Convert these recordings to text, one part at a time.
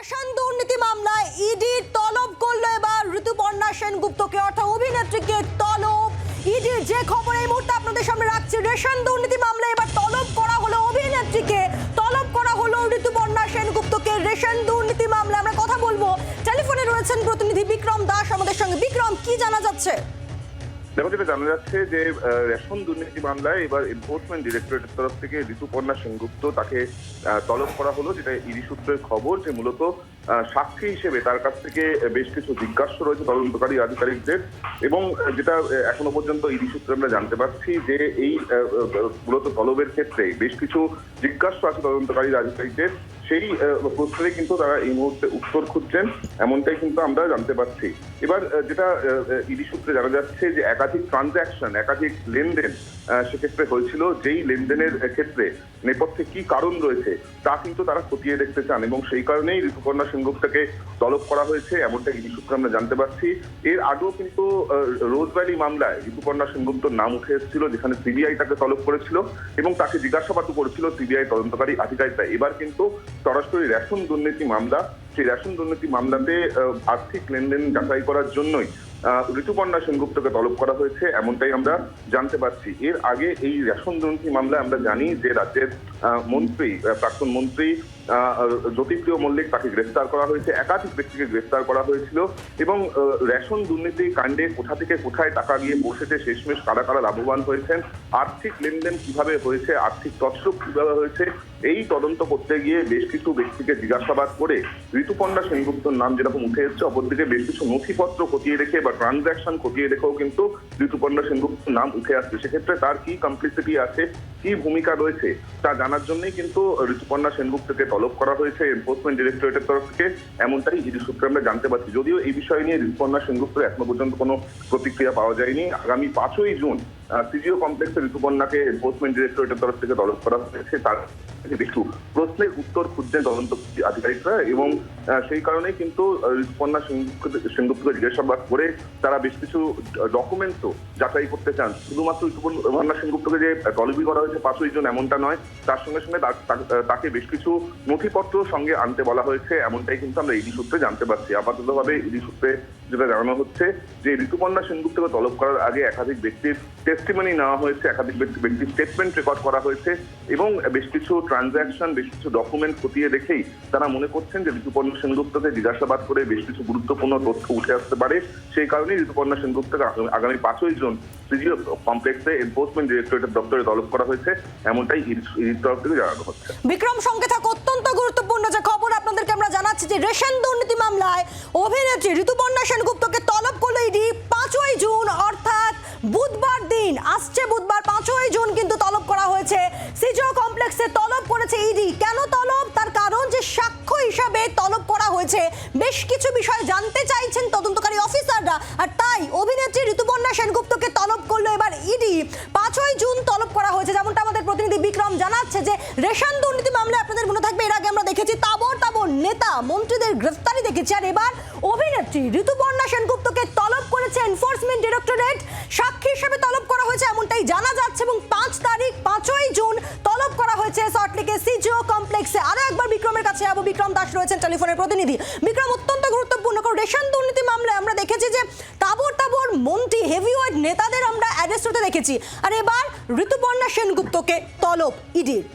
Ration দুর্নীতি মামলায় ED তলব করলো এবার ঋতুপর্ণা সেনগুপ্তকে, অর্থাৎ অভিনেত্রীকে তলব। ইডির যে খবর এই মুহূর্তে আপনাদের সামনে রাখছি, রেশন দুর্নীতি মামলায় এবার তলব করা হলো অভিনেত্রীকে, তলব করা হলো ঋতুপর্ণা সেনগুপ্তকে রেশন দুর্নীতি মামলায়। আমরা কথা বলবো, টেলিফোনে রয়েছেন প্রতিনিধি বিক্রম দাস আমাদের সঙ্গে। বিক্রম, কি জানা যাচ্ছে? দেখো, যেটা জানা যাচ্ছে যে রেশন দুর্নীতি মামলায় এবার এনফোর্সমেন্ট ডিরেক্টরেটের তরফ থেকে ঋতুপর্ণা সেনগুপ্ত তাকে তলব করা হলো, যেটা ইডি সূত্রের খবর, যে মূলত সাক্ষী হিসেবে তার কাছ থেকে বেশ কিছু জিজ্ঞাসা রয়েছে তদন্তকারী আধিকারিকদের। এবং যেটা এখনো পর্যন্ত ইডি সূত্রে আমরা জানতে পারছি যে এই মূলত তলবের ক্ষেত্রে বেশ কিছু জিজ্ঞাসা আছে তদন্তকারী আধিকারিকদের, সেই প্রশ্নে কিন্তু তারা এই মুহূর্তে উত্তর খুঁজছেন, এমনটাই কিন্তু আমরা জানতে পারছি। এবার যেটা ইডি সূত্রে জানা যাচ্ছে যে একাধিক ট্রানজ্যাকশন, একাধিক লেনদেন সেক্ষেত্রে হয়েছিল, যেই লেনদেনের ক্ষেত্রে নেপথ্যে কি কারণ রয়েছে তা কিন্তু তারা খতিয়ে দেখতে চান, এবং সেই কারণেই ঋতুপর্ণা সেনগুপ্তকে তলব করা হয়েছে, এমনটা ইডি সূত্রে আমরা জানতে পারছি। এর আগেও কিন্তু রোজভ্যালি মামলায় ঋতুপর্ণা সেনগুপ্তর নাম উঠে এসেছিল, যেখানে সিবিআই তাকে তলব করেছিল এবং তাকে জিজ্ঞাসাবাদও করেছিল সিবিআই তদন্তকারী আধিকারিকরা। এবার কিন্তু সরাসরি রেশন দুর্নীতি মামলা, সেই রেশন দুর্নীতি মামলাতে আর্থিক লেনদেন যাচাই করার জন্যই ঋতুপর্ণা সেনগুপ্তকে তলব করা হয়েছে, এমনটাই আমরা জানতে পারছি। এর আগে এই রেশন দুর্নীতি মামলায় আমরা জানি যে রাজ্যের মন্ত্রী, প্রাক্তন মন্ত্রী জ্যোতিপ্রিয় মল্লিক, তাকে গ্রেফতার করা হয়েছে, একাধিক ব্যক্তিকে গ্রেফতার করা হয়েছিল। এবং রেশন দুর্নীতি কাণ্ডে কোথা থেকে কোথায় টাকা গিয়ে বসেছে, শেষমেশ কারা কারা লাভবান হয়েছেন, আর্থিক লেনদেন কিভাবে হয়েছে, আর্থিক তছরূপ কিভাবে হয়েছে, এই তদন্ত করতে গিয়ে বেশ কিছু ব্যক্তিকে জিজ্ঞাসাবাদ করে ঋতুপর্ণা সেনগুপ্তর নাম যেরকম উঠে এসছে, অপরদিকে বেশ কিছু নথিপত্র খতিয়ে রেখে বা ট্রানজ্যাকশন খতিয়ে রেখেও কিন্তু ঋতুপর্ণা সেনগুপ্তর নাম উঠে আসছে। সেক্ষেত্রে তার কি কমপ্লিসিটি আছে, কি ভূমিকা রয়েছে, তা জানার জন্যই কিন্তু ঋতুপর্ণা সেনগুপ্তকে তলব করা হয়েছে এনফোর্সমেন্ট ডিরেক্টরেটের তরফ থেকে, এমনটাই ইডি সূত্রে আমরা জানতে পারছি। যদিও এই বিষয় নিয়ে ঋতুপর্ণা সেনগুপ্তের এখনো পর্যন্ত কোনো প্রতিক্রিয়া পাওয়া যায়নি। আগামী 5ই জুন সিজিও কমপ্লেক্সে ঋতুপর্ণাকে এনফোর্সমেন্ট ডিরেক্টরেটের তরফ থেকে তলব করা হয়েছে। তার একটু প্রশ্নের উত্তর খুঁজছেন তদন্ত আধিকারিকরা, এবং সেই কারণেই কিন্তু ঋতুপর্ণা সেনগুপ্তকে জিজ্ঞাসাবাদ করে তারা বেশ কিছু ডকুমেন্টসও যাচাই করতে চান। শুধুমাত্র ঋতুপর্ণা সেনগুপ্তকে যে তলবি করা হয়েছে 5ই জুন এমনটা নয়, তার সঙ্গে সঙ্গে তাকে বেশ কিছু নথিপত্র সঙ্গে আনতে বলা হয়েছে, এমনটাই কিন্তু আমরা ইডি সূত্রে জানতে পারছি। আপাততভাবে ইডি সূত্রে যেটা জানানো হচ্ছে যে ঋতুপর্ণা সেনগুপ্তকে তলব করার আগে একাধিক ব্যক্তির টেস্টিমনি নেওয়া হয়েছে, একাধিক ব্যক্তির স্টেটমেন্ট রেকর্ড করা হয়েছে, এবং বেশ কিছু ট্রানজ্যাকশন, বেশ কিছু ডকুমেন্ট খতিয়ে দেখেই তারা মনে করছেন যে ঋতুপর্ণা সেনগুপ্তকে জিজ্ঞাসাবাদ করে বেশ কিছু গুরুত্বপূর্ণ তথ্য উঠে আসতে পারে। সেই কারণেই ঋতুপর্ণা সেনগুপ্তকে আগামী 5ই জুন সিজিও কমপ্লেক্সে এনফোর্সমেন্ট ডিরেক্টরেটের দপ্তরে তলব করা হয়েছে, এমনটাই ইডির তরফ থেকে জানানো হচ্ছে। বিক্রম, সঙ্গে থাকা অত্যন্ত গুরুত্বপূর্ণ যে খবর আপনাদেরকে আমরা জানাচ্ছি যে রেশন দুর্নীতি মামলায় অভিনেত্রী ঋতুপর্ণা সেনগুপ্তকে তলব করলো ইডি 5ই জুন, অর্থাৎ বুধবার দিন, আসছে বুধবার 5ই জুন কিন্তু তলব করা হয়েছে সিজিও কমপ্লেক্সে। তলব করেছে ইডি। কেন তলব? তার কারণ যে সাক্ষ্য হিসাবে তলব করা হয়েছে, বেশ কিছু বিষয় জানতে চাইছেন তদন্তকারী অফিসাররা, আর তাই অভিনেত্রী ঋতুপর্ণা সেনগুপ্তকে তলব করলো এবার ইডি। 5ই জুন তলব করা হয়েছে, যেমনটা আমাদের প্রতিনিধি বিক্রম জানাচ্ছে যে রেশন দুর্নীতি মামলায় আপনাদের মনে থাকবে এর আগে আমরা দেখেছি তাবর তাবর নেতা মন্ত্রীদের গ্রেফতারি দেখেছি, আর এবার অভিনেত্রী ঋতুপর্ণা সেনগুপ্তকে তলব করেছে এনফোর্সমেন্ট ডিরেক্টরেট, সাক্ষী হিসেবে তলব করা হয়েছে এমনটাই জানা যাচ্ছে। এবং 5 তারিখ 5ই জুন তলব করা হয়েছে সল্টলেকের সিজিও কমপ্লেক্সে। আরো একবার বিক্রমের কাছে যাবো, বিক্রম দাস রয়েছেন টেলিফোনের প্রতিনিধি। বিক্রম, অত্যন্ত গুরুত্বপূর্ণ, কারণ রেশন দুর্নীতি মামলায় আমরা দেখেছি যে তাবর তাবর মন্ত্রী, হেভিওয়েট নেতাদের আমরা অ্যারেস্ট হতে দেখেছি, আর এবার ঋতুপর্ণা সেনগুপ্তকে তলব ইডির।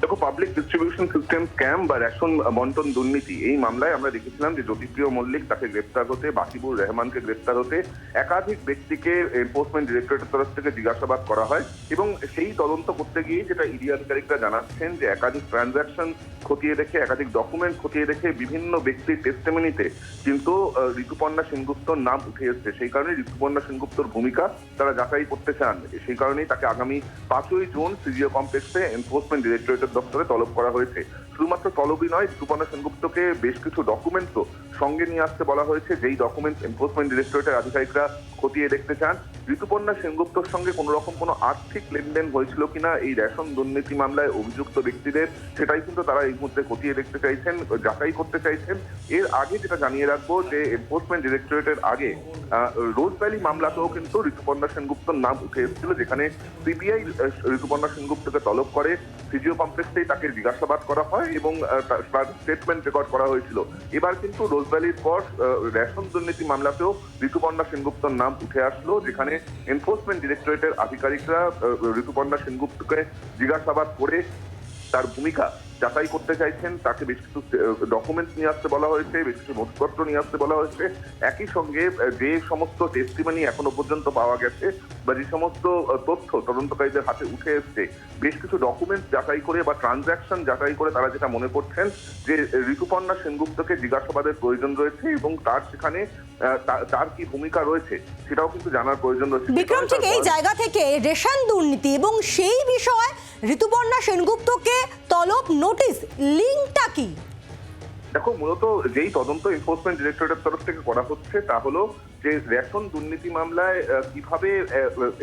দেখো, পাবলিক ডিস্ট্রিবিউশন সিস্টেম স্ক্যাম বা রেশন বন্টন দুর্নীতি, এই মামলায় আমরা দেখেছিলাম যে জ্যোতিপ্রিয় মল্লিক, তাকে গ্রেফতার হতে, বাকিবুর রহমানকে গ্রেফতার হতে, একাধিক ব্যক্তিকে এনফোর্সমেন্ট ডিরেক্টরেটের তরফ থেকে জিজ্ঞাসাবাদ করা হয়, এবং সেই তদন্ত করতে গিয়ে যেটা ইডি আধিকারিকরা জানাচ্ছেন যে একাধিক ট্রানজ্যাকশন খতিয়ে দেখে, একাধিক ডকুমেন্ট খতিয়ে দেখে, বিভিন্ন ব্যক্তির টেস্টিমনিতে কিন্তু ঋতুপর্ণা সেনগুপ্তর নাম উঠে এসছে। সেই কারণে ঋতুপর্ণা সেনগুপ্তর ভূমিকা তারা যাচাই করতে চান। সেই কারণেই তাকে আগামী 5ই জুন সিজিও কমপ্লেক্সে এনফোর্সমেন্ট ডিরেক্টরেটের দপ্তরে তলব করা হয়েছে। শুধুমাত্র তলবই নয়, ঋতুপর্ণা সেনগুপ্তকে বেশ কিছু ডকুমেন্টসও সঙ্গে নিয়ে আসতে বলা হয়েছে, যেই ডকুমেন্টস এনফোর্সমেন্ট ডিরেক্টরেটের আধিকারিকরা খতিয়ে দেখতে চান। ঋতুপর্ণা সেনগুপ্তর সঙ্গে কোনো রকম কোনো আর্থিক লেনদেন হয়েছিল কিনা এই রেশন দুর্নীতি মামলায় অভিযুক্ত ব্যক্তিদের, সেটাই কিন্তু তারা এই মুহূর্তে খতিয়ে দেখতে চাইছেন, যাচাই করতে চাইছেন। এর আগে যেটা জানিয়ে রাখবো যে এনফোর্সমেন্ট ডিরেক্টরেটের আগে রোজভ্যালি মামলাতেও কিন্তু ঋতুপর্ণা সেনগুপ্তর নাম উঠে এসেছিল, যেখানে সিবিআই ঋতুপর্ণা সেনগুপ্তকে তলব করে ফিজিও কমপ্লেক্সেই তাকে জিজ্ঞাসাবাদ করা হয় এবং তার স্টেটমেন্ট রেকর্ড করা হয়েছিল। এবার কিন্তু রোজভ্যালির পর রেশন দুর্নীতি মামলাতেও ঋতুপর্ণা সেনগুপ্তর নাম উঠে আসলো, যেখানে এনফোর্সমেন্ট ডিরেক্টরেটের আধিকারিকরা ঋতুপর্ণা সেনগুপ্তকে জিজ্ঞাসাবাদ করে তার ভূমিকা যাচাই করতে চাইছেন। তাকে বেশ কিছু ডকুমেন্টস নিয়ে আসতে বলা হয়েছে, বেশ কিছু নথিপত্র নিয়ে আসতে বলা হয়েছে। একই সঙ্গে যে সমস্ত টেস্টিমনি এখনো পর্যন্ত পাওয়া গেছে বা যে সমস্ত তথ্য তদন্তকারীদের হাতে উঠে এসছে, বেশ কিছু ডকুমেন্টস যাচাই করে বা ট্রানজাকশন যাচাই করে তারা যেটা মনে করছেন যে ঋতুপর্ণা সেনগুপ্তকে জিজ্ঞাসাবাদের প্রয়োজন রয়েছে এবং তার সেখানে তার কি ভূমিকা রয়েছে সেটাও কিন্তু জানার প্রয়োজন রয়েছে। বিক্রম, ঠিক এই জায়গা থেকে রেশন দুর্নীতি এবং সেই বিষয়ে ঋতুপর্ণা সেনগুপ্তকে তলব নোটিশ লিঙ্কটা কি? দেখো, মূলত যেই তদন্ত এনফোর্সমেন্ট ডিরেক্টরেটের তরফ থেকে করা হচ্ছে তা হলো যে রেশন দুর্নীতি মামলায় কিভাবে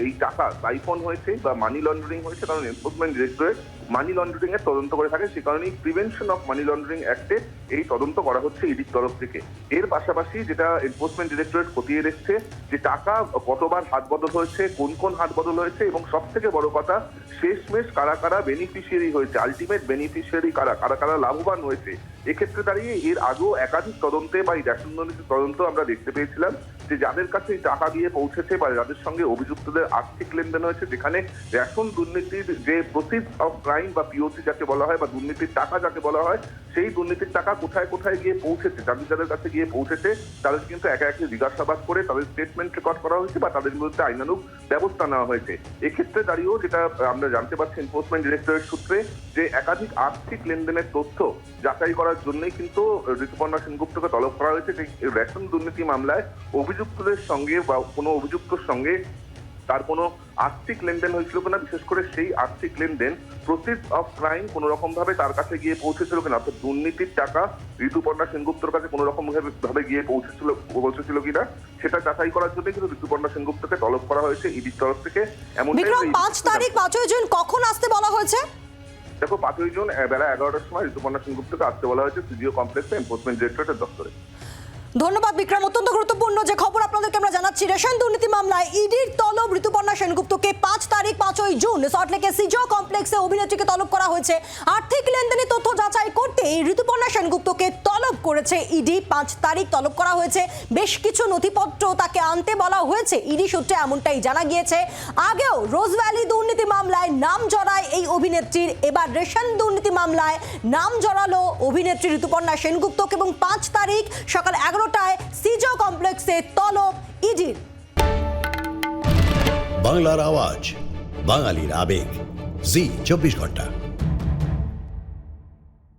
এই টাকা সাইফন হয়েছে বা মানি লন্ডারিং হয়েছে, কারণ এনফোর্সমেন্ট ডিরেক্টরেট মানি লন্ডারিং এর তদন্ত করে থাকে, সে কারণেই প্রিভেনশন অফ মানি লন্ডারিং অ্যাক্টে এই তদন্ত করা হচ্ছে ইডির তরফ থেকে। এর পাশাপাশি যেটা এনফোর্সমেন্ট ডিরেক্টরেট খতিয়ে দেখছে যে টাকা কতবার হাত বদল হয়েছে, কোন কোন হাত বদল হয়েছে এবং সব থেকে বড় কথা শেষমেশ কারা কারা বেনিফিশিয়ারি হয়েছে, আলটিমেট বেনিফিশিয়ারি কারা কারা কারা লাভবান হয়েছে। এক্ষেত্রে দাঁড়িয়ে এর আগেও একাধিক তদন্তে বা এই রেশন দুর্নীতির তদন্ত আমরা দেখতে পেয়েছিলাম যে যাদের কাছে এই টাকা গিয়ে পৌঁছেছে বা যাদের সঙ্গে অভিযুক্তদের আর্থিক লেনদেন হয়েছে, যেখানে রেশন দুর্নীতির যে প্রসিডস অফ ক্রাইম বা পিওসি যাকে বলা হয় বা দুর্নীতির টাকা যাকে বলা হয়, সেই দুর্নীতির টাকা কোথায় কোথায় গিয়ে পৌঁছেছে, যাদের কাছে গিয়ে পৌঁছেছে তাদের কিন্তু একে একে জিজ্ঞাসাবাদ করে তাদের স্টেটমেন্ট রেকর্ড করা হয়েছে বা তাদের বিরুদ্ধে আইনানুগ ব্যবস্থা নেওয়া হয়েছে। এক্ষেত্রে দাঁড়িয়েও যেটা আমরা জানতে পারছি এনফোর্সমেন্ট ডিরেক্টরেট সূত্রে যে একাধিক আর্থিক লেনদেনের তথ্য যাচাই করার জন্যই কিন্তু ঋতুপর্ণা সেনগুপ্তকে তলব করা হয়েছে। যে রেশন দুর্নীতি মামলায় অভিযুক্তদের সঙ্গে বা কোনো অভিযুক্তর সঙ্গে তার কোনো আর্থিক লেনদেন হয়েছিল কিনা, বিশেষ করে সেই আর্থিক লেনদেন প্রসিডস অফ ক্রাইম কোনো রকম ভাবে তার কাছে গিয়ে পৌঁছেছিল কিনা, অর্থাৎ দুর্নীতির টাকা ঋতুপর্ণা সেনগুপ্তর কাছে কোনো রকম ভাবে গিয়ে পৌঁছেছিল কিনা সেটা যাচাই করার জন্য কিন্তু ঋতুপর্ণা সেনগুপ্তকে তলব করা হয়েছে ইডির তরফ থেকে। বিক্রম, 5 জুন কখন আসতে বলা হয়েছে? দেখো, 5 জুন বেলা 11টার সময় ঋতুপর্ণা সেনগুপ্তকে আসতে বলা হয়েছে সিজিও কমপ্লেক্সে এনফোর্সমেন্ট ডিরেক্টরেটের দপ্তরে। ধন্যবাদ বিক্রম, অত্যন্ত গুরুত্বপূর্ণ যে খবর আপনাদেরকে আমরা জানাচ্ছি। রেশন দুর্নীতি মামলায় ইডির তলব ঋতুপর্ণা সেনগুপ্তকে 5 জুন সল্টলেকের সিজিও কমপ্লেক্সে অভিনেত্রীকে তলব করা হয়েছে। আর্থিক লেনদেনের তথ্য যাচাই করতে ঋতুপর্ণা সেনগুপ্তকে তলব করেছে ইডি। 5 তারিখ তলব করা হয়েছে, বেশ কিছু নথিপত্র তাকে আনতে বলা হয়েছে। ইডি সূত্রে এমনটাই জানা গিয়েছে। আগেও রোজভ্যালি দুর্নীতি মামলায় নাম জড়ায় এই অভিনেত্রীর, এবার রেশন দুর্নীতি মামলায় নাম জড়ালো অভিনেত্রী ঋতুপর্ণা সেনগুপ্তকে এবং 5 তারিখ সকাল 11টায় সিজিও কমপ্লেক্সে তলব ইডির। বাংলার আওয়াজ, বাঙালির আবেগ, জি 24 ঘন্টা।